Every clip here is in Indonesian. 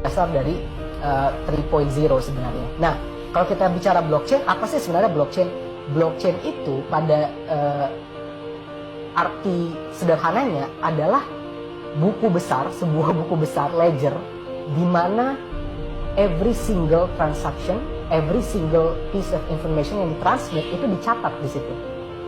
dasar dari 3.0 sebenarnya. Nah, kalau kita bicara blockchain, apa sih sebenarnya blockchain? Blockchain itu pada arti sederhananya adalah buku besar, sebuah buku besar ledger, di mana every single transaction, every single piece of information yang ditransmit itu dicatat di situ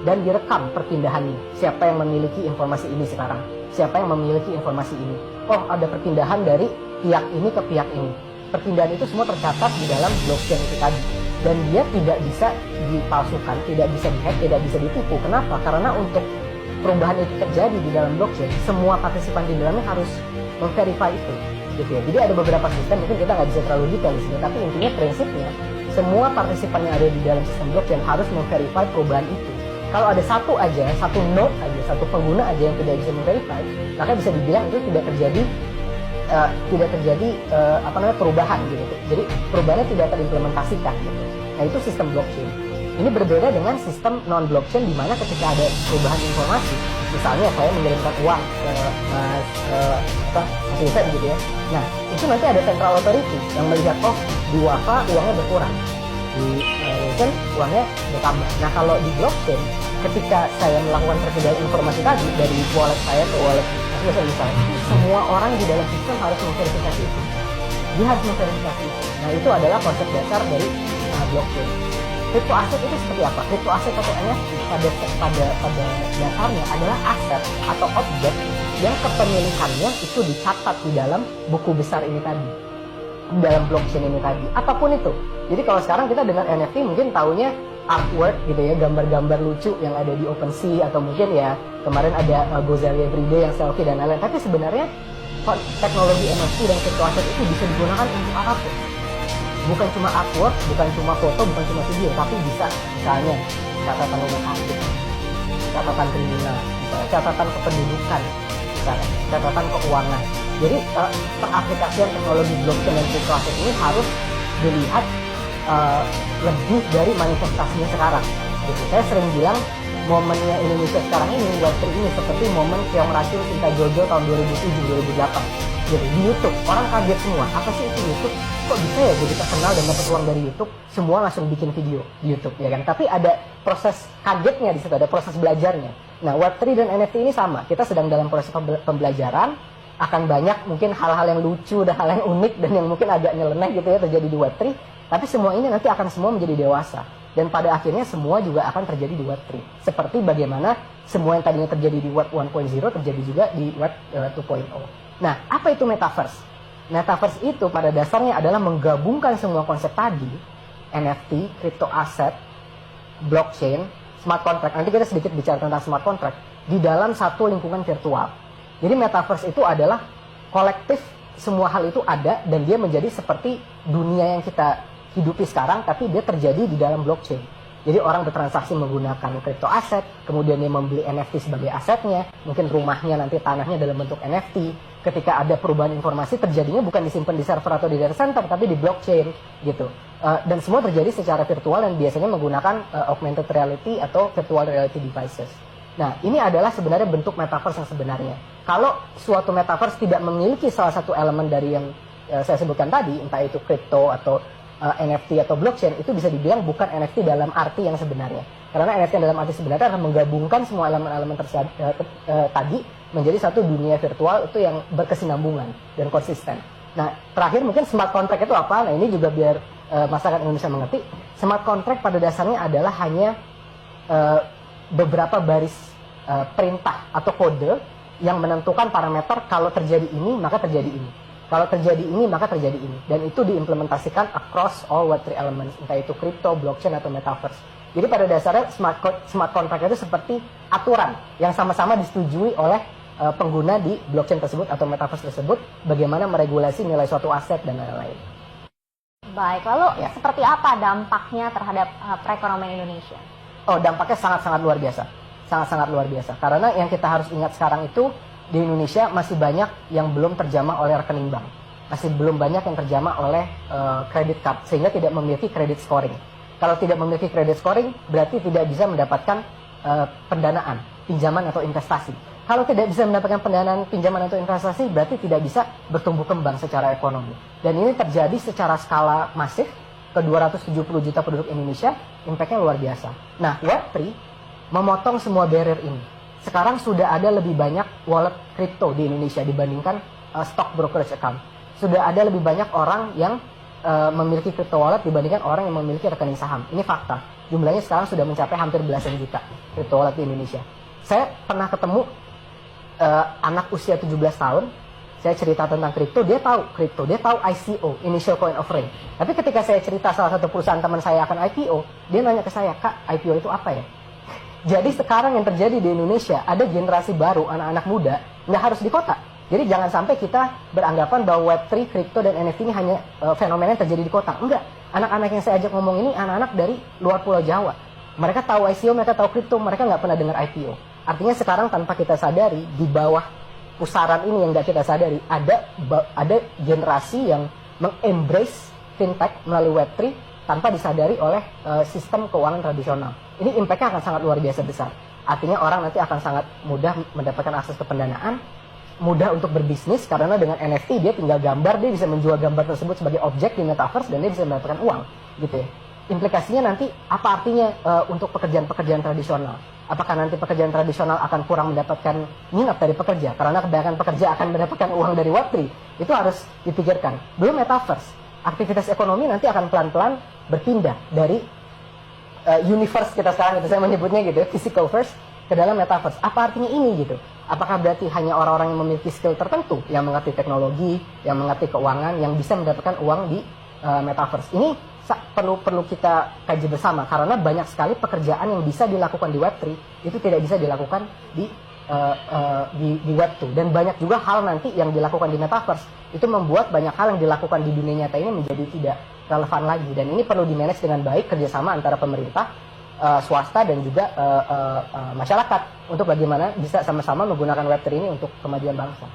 dan direkam perpindahannya. Siapa yang memiliki informasi ini sekarang? Siapa yang memiliki informasi ini? Oh, ada perpindahan dari pihak ini ke pihak ini. Perpindahan itu semua tercatat di dalam blockchain itu tadi. Dan dia tidak bisa dipalsukan, tidak bisa dihack, tidak bisa ditipu. Kenapa? Karena untuk perubahan itu terjadi di dalam blockchain, semua partisipan di dalamnya harus memverify itu. Gitu ya. Jadi ada beberapa sistem, mungkin kita nggak bisa terlalu detail di sini, tapi intinya prinsipnya, semua partisipan yang ada di dalam sistem blockchain harus memverify perubahan itu. Kalau ada satu aja, satu node aja, satu pengguna aja yang tidak bisa memverify, maka bisa dibilang itu tidak terjadi perubahan gitu. Jadi perubahannya tidak terimplementasikan gitu. Nah, itu sistem blockchain. Ini berbeda dengan sistem non blockchain di mana ketika ada perubahan informasi, misalnya saya mengirimkan uang ke Mas Vincent gitu ya. Nah, itu nanti ada central authority yang melihat, oh, di Wafa uangnya berkurang, di Vincent uangnya bertambah. Nah, kalau di blockchain, ketika saya melakukan perpindahan informasi tadi dari wallet saya ke wallet Mas Vincent misalnya, semua orang di dalam sistem harus memverifikasi itu. Dia harus memverifikasi itu. Nah, itu adalah konsep dasar dari blockchain. Crypto aset itu seperti apa? Crypto aset atau NFT pada dasarnya adalah aset atau objek yang kepemilikannya itu dicatat di dalam buku besar ini tadi, di dalam blockchain ini tadi, apapun itu. Jadi kalau sekarang kita dengan NFT mungkin taunya artwork gitu ya, gambar-gambar lucu yang ada di OpenSea, atau mungkin ya kemarin ada Gozali Everyday yang selfie dan lain-lain. Tapi sebenarnya teknologi NFT dan crypto aset itu bisa digunakan untuk apapun. Bukan cuma artwork, bukan cuma foto, bukan cuma video, tapi bisa misalnya catatan rumah sakit, catatan kriminal, misalnya catatan kependudukan, misalnya catatan keuangan. Jadi pengaplikasian teknologi blockchain dan crypto aset ini harus dilihat lebih dari manifestasinya sekarang. Gitu. Saya sering bilang momennya Indonesia sekarang ini, Web3 ini seperti momen Keong Racun Cinta Jojo tahun 2007-2008. Jadi di YouTube, orang kaget semua, apa sih itu YouTube? Kok bisa ya jadi terkenal dan dapat uang dari YouTube? Semua langsung bikin video di YouTube, ya kan? Tapi ada proses kagetnya di situ, ada proses belajarnya. Nah, Web3 dan NFT ini sama. Kita sedang dalam proses pembelajaran, akan banyak mungkin hal-hal yang lucu dan hal yang unik dan yang mungkin agak nyeleneh gitu ya terjadi di Web3. Tapi semua ini nanti akan semua menjadi dewasa. Dan pada akhirnya semua juga akan terjadi di Web3. Seperti bagaimana semua yang tadinya terjadi di Web 1.0 terjadi juga di Web 2.0. Nah, apa itu Metaverse? Metaverse itu pada dasarnya adalah menggabungkan semua konsep tadi, NFT, crypto asset, blockchain, smart contract. Nanti kita sedikit bicara tentang smart contract di dalam satu lingkungan virtual. Jadi Metaverse itu adalah kolektif, semua hal itu ada dan dia menjadi seperti dunia yang kita hidupi sekarang, tapi dia terjadi di dalam blockchain. Jadi orang bertransaksi menggunakan crypto aset, kemudian dia membeli NFT sebagai asetnya, mungkin rumahnya nanti tanahnya dalam bentuk NFT. Ketika ada perubahan informasi terjadinya bukan disimpan di server atau di data center, tapi di blockchain gitu. Dan semua terjadi secara virtual dan biasanya menggunakan augmented reality atau virtual reality devices. Nah, ini adalah sebenarnya bentuk metaverse yang sebenarnya. Kalau suatu metaverse tidak memiliki salah satu elemen dari yang saya sebutkan tadi, entah itu crypto atau NFT atau blockchain, itu bisa dibilang bukan NFT dalam arti yang sebenarnya. Karena NFT dalam arti sebenarnya akan menggabungkan semua elemen-elemen tadi menjadi satu dunia virtual itu yang berkesinambungan dan konsisten. Nah, terakhir mungkin smart contract itu apa? Nah, ini juga biar masyarakat Indonesia mengerti. Smart contract pada dasarnya adalah hanya beberapa baris perintah atau kode yang menentukan parameter kalau terjadi ini maka terjadi ini. Kalau terjadi ini, maka terjadi ini. Dan itu diimplementasikan across all Web3 elements, entah itu crypto, blockchain, atau metaverse. Jadi pada dasarnya smart contract itu seperti aturan yang sama-sama disetujui oleh pengguna di blockchain tersebut atau metaverse tersebut, bagaimana meregulasi nilai suatu aset dan lain-lain. Baik, lalu seperti apa dampaknya terhadap perekonomian Indonesia? Oh, dampaknya sangat-sangat luar biasa. Sangat-sangat luar biasa. Karena yang kita harus ingat sekarang itu, di Indonesia masih banyak yang belum terjamah oleh rekening bank. Masih belum banyak yang terjamah oleh credit card, sehingga tidak memiliki credit scoring. Kalau tidak memiliki credit scoring, berarti tidak bisa mendapatkan pendanaan, pinjaman atau investasi. Kalau tidak bisa mendapatkan pendanaan pinjaman untuk investasi, berarti tidak bisa bertumbuh kembang secara ekonomi. Dan ini terjadi secara skala masif ke 270 juta penduduk Indonesia, impact-nya luar biasa. Nah, Web3 memotong semua barrier ini. Sekarang sudah ada lebih banyak wallet kripto di Indonesia dibandingkan stock brokerage account. Sudah ada lebih banyak orang yang memiliki crypto wallet dibandingkan orang yang memiliki rekening saham. Ini fakta. Jumlahnya sekarang sudah mencapai hampir belasan juta crypto wallet di Indonesia. Saya pernah ketemu anak usia 17 tahun, saya cerita tentang kripto, dia tahu ICO, Initial Coin Offering. Tapi ketika saya cerita salah satu perusahaan teman saya akan IPO, dia nanya ke saya, "Kak, IPO itu apa ya?" Jadi sekarang yang terjadi di Indonesia, ada generasi baru, anak-anak muda, nggak harus di kota. Jadi jangan sampai kita beranggapan bahwa Web3, kripto, dan NFT ini hanya fenomena yang terjadi di kota. Enggak. Anak-anak yang saya ajak ngomong ini, anak-anak dari luar Pulau Jawa. Mereka tahu ICO, mereka tahu kripto, mereka nggak pernah dengar IPO. Artinya sekarang tanpa kita sadari, di bawah pusaran ini yang nggak kita sadari, ada generasi yang mengembrace fintech melalui Web3 tanpa disadari oleh sistem keuangan tradisional. Ini impact-nya akan sangat luar biasa besar. Artinya orang nanti akan sangat mudah mendapatkan akses ke pendanaan, mudah untuk berbisnis, karena dengan NFT dia tinggal gambar, dia bisa menjual gambar tersebut sebagai objek di metaverse, dan dia bisa mendapatkan uang, gitu ya. Implikasinya nanti apa artinya untuk pekerjaan-pekerjaan tradisional? Apakah nanti pekerjaan tradisional akan kurang mendapatkan minat dari pekerja? Karena kebanyakan pekerja akan mendapatkan uang dari Web3. Itu harus dipikirkan. Belum metaverse. Aktivitas ekonomi nanti akan pelan-pelan berpindah dari universe kita sekarang, itu saya menyebutnya gitu, physical first, ke dalam metaverse. Apa artinya ini gitu? Apakah berarti hanya orang-orang yang memiliki skill tertentu, yang mengerti teknologi, yang mengerti keuangan, yang bisa mendapatkan uang di metaverse? Ini perlu kita kaji bersama, karena banyak sekali pekerjaan yang bisa dilakukan di Web3 itu tidak bisa dilakukan di Web2, dan banyak juga hal nanti yang dilakukan di metaverse itu membuat banyak hal yang dilakukan di dunia nyata ini menjadi tidak relevan lagi, dan ini perlu dimanage dengan baik kerjasama antara pemerintah, swasta, dan juga masyarakat untuk bagaimana bisa sama-sama menggunakan Web3 ini untuk kemajuan bangsa.